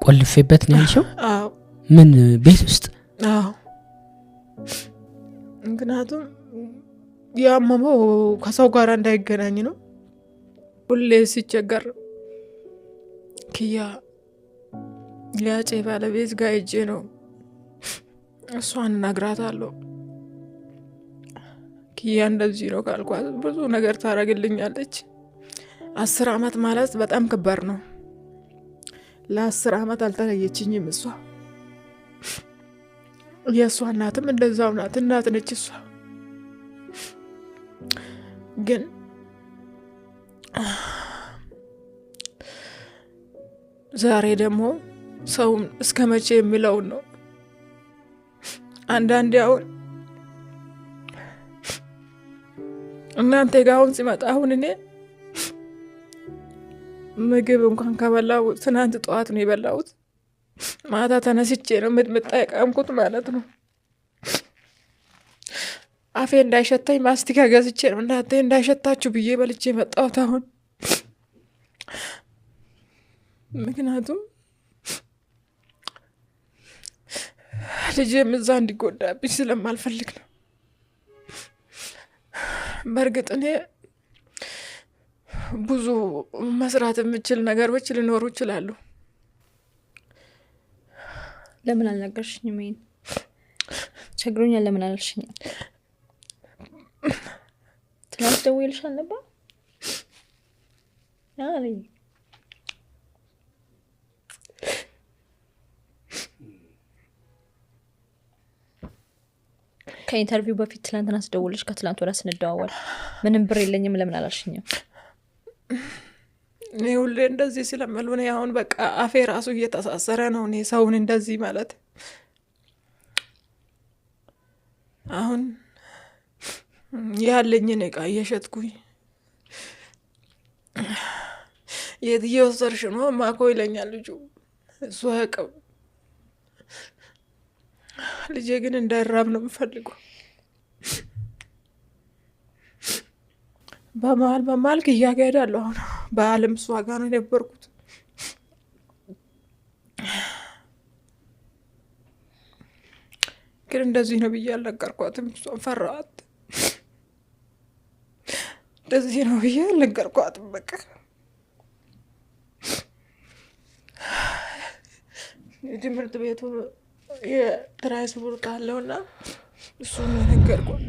ቆልፌበት ነው ያልሽው? አዎ ምን ቤት ውስጥ? አዎ ምክንያቱም ያመመው ከሰው ጋር እንዳይገናኝ ነው። ሁሌ ሲቸገር ኪያ ያጨ ባለቤት ጋር ሄጄ ነው እሷን እነግራታለሁ። ኪያ እንደዚህ ነው ካልኳት ብዙ ነገር ታረግልኛለች። 10 አመት ማለት በጣም ከባድ ነው። ለ10 አመት አልተለየችኝም እሷ። የእሷ እናትም እንደዛው ናት፣ እናት ነች እሷ። ግን ዛሬ ደግሞ ሰውን እስከ መቼ የሚለውን ነው። አንዳንዴ አሁን እናንተ ጋር አሁን ሲመጣ አሁን እኔ ምግብ እንኳን ከበላው ትናንት ጠዋት ነው የበላሁት። ማታ ተነስቼ ነው ምጥምጣ የቃምኩት ማለት ነው። አፌ እንዳይሸታኝ ማስቲካ ገዝቼ ነው እናንተ እንዳይሸታችሁ ብዬ በልቼ መጣሁት አሁን። ምክንያቱም ልጄም እዛ እንዲጎዳብኝ ስለማልፈልግ ነው። በእርግጥ እኔ ብዙ መስራት የምችል ነገሮች ሊኖሩ ይችላሉ። ለምን አልነገርሽኝም? ይሄን ቸግሮኛል ለምን አልሽኝም? ትናንት ደውዬልሻል ነበር አለኝ። ከኢንተርቪው በፊት ትናንትና ስደውልሽ ከትላንት ወዲያ ስንደዋወል ምንም ብር የለኝም ለምን አላልሽኝም? እኔ ሁሌ እንደዚህ ስለምል እኔ አሁን በቃ አፌ ራሱ እየተሳሰረ ነው። እኔ ሰውን እንደዚህ ማለት አሁን ያለኝን እቃ እየሸጥኩኝ የት እየወሰድሽ ነው ማኮ ይለኛል ልጁ። እሱ አያውቅም። ልጄ ግን እንዳይራብ ነው የምፈልገው። በመሀል ኪያ ጋር እሄዳለሁ። አሁን በአለም እሷ ጋር ነው የነበርኩት። ግን እንደዚህ ነው ብዬ አልነገርኳትም። እሷን ፈራኋት። እንደዚህ ነው ብዬ አልነገርኳትም። በቃ የትምህርት ቤቱ የትራንስፖርት አለውና እሱን ነው የነገርኳት።